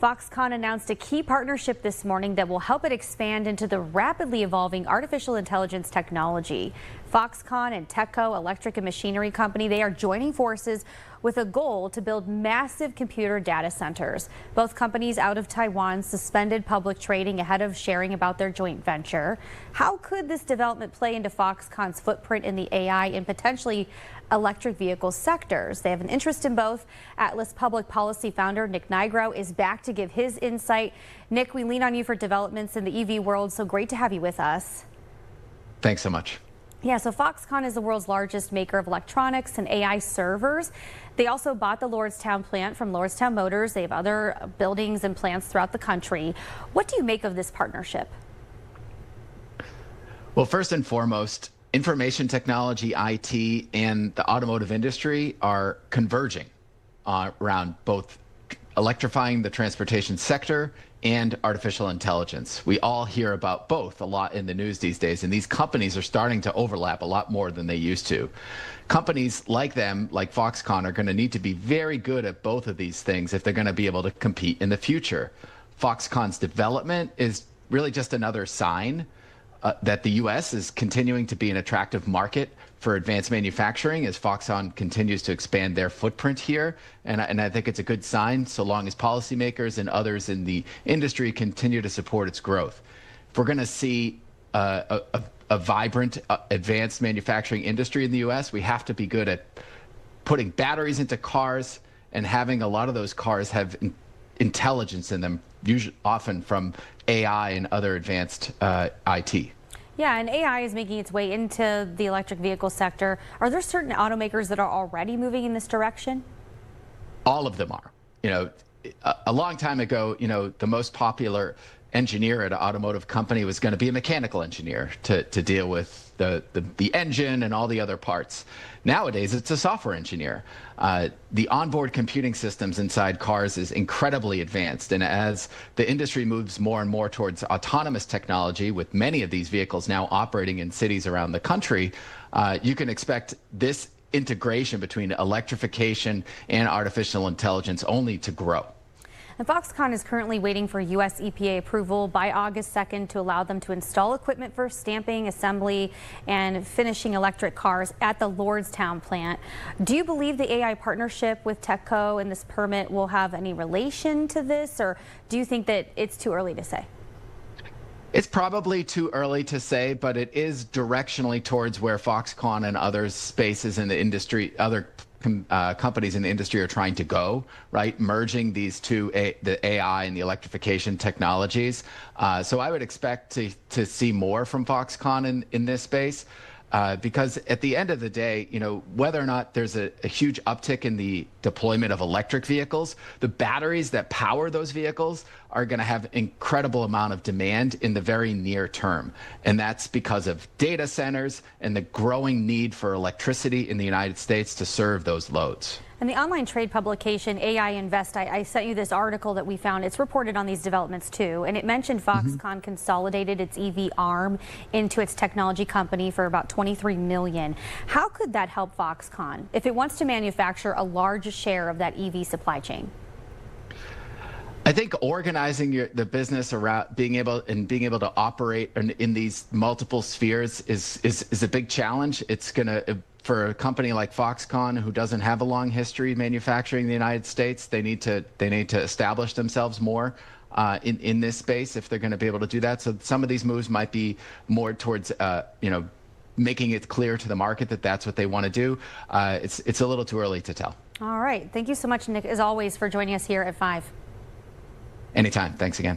Foxconn announced a key partnership this morning that will help it expand into the rapidly evolving artificial intelligence technology. Foxconn and TECO Electric and Machinery Company, they are joining forces with a goal to build massive computer data centers. Both companies out of Taiwan suspended public trading ahead of sharing about their joint venture. How could this development play into Foxconn's footprint in the AI and potentially electric vehicle sectors? They have an interest in both. Atlas Public Policy founder Nick Nigro is back to give his insight. Nick, we lean on you for developments in the EV world, so great to have you with us. Thanks so much. Yeah, so Foxconn is the world's largest maker of electronics and AI servers. They also bought the Lordstown plant from Lordstown Motors. They have other buildings and plants throughout the country. What do you make of this partnership? Well, first and foremost, information technology, IT, and the automotive industry are converging around both electrifying the transportation sector and artificial intelligence. We all hear about both a lot in the news these days, and these companies are starting to overlap a lot more than they used to. Companies like them, like Foxconn, are going to need to be very good at both of these things if they're going to be able to compete in the future. Foxconn's development is really just another sign that the U.S. is continuing to be an attractive market for advanced manufacturing as Foxconn continues to expand their footprint here. And I think it's a good sign so long as policymakers and others in the industry continue to support its growth. If we're going to see a vibrant advanced manufacturing industry in the U.S., we have to be good at putting batteries into cars and having a lot of those cars have intelligence in them, usually often from AI and other advanced IT. Yeah, and AI is making its way into the electric vehicle sector. Are there certain automakers that are already moving in this direction? All of them are. You know, a long time ago, the most popular engineer at an automotive company was going to be a mechanical engineer to deal with the engine and all the other parts. Nowadays, it's a software engineer. The onboard computing systems inside cars is incredibly advanced. And as the industry moves more and more towards autonomous technology, with many of these vehicles now operating in cities around the country, you can expect this integration between electrification and artificial intelligence only to grow. And Foxconn is currently waiting for U.S. EPA approval by August 2nd to allow them to install equipment for stamping, assembly, and finishing electric cars at the Lordstown plant. Do you believe the AI partnership with TECO and this permit will have any relation to this, or do you think that it's too early to say? It's probably too early to say, but it is directionally towards where Foxconn and other spaces in the industry, other companies in the industry are trying to go, right? Merging these two, the AI and the electrification technologies. So I would expect to see more from Foxconn in this space. Because at the end of the day, whether or not there's a huge uptick in the deployment of electric vehicles, the batteries that power those vehicles are going to have incredible amount of demand in the very near term. And that's because of data centers and the growing need for electricity in the United States to serve those loads. And the online trade publication AI Invest, I sent you this article that we found. It's reported on these developments too, and it mentioned Foxconn consolidated its EV arm into its technology company for about $23 million. How could that help Foxconn if it wants to manufacture a large share of that EV supply chain? I think organizing the business around being able to operate in these multiple spheres is a big challenge. It's gonna, for a company like Foxconn, who doesn't have a long history manufacturing in the United States, they need to establish themselves more in this space if they're going to be able to do that. So some of these moves might be more towards making it clear to the market that that's what they want to do. It's a little too early to tell. All right, thank you so much, Nick, as always, for joining us here at 5. Anytime. Thanks again.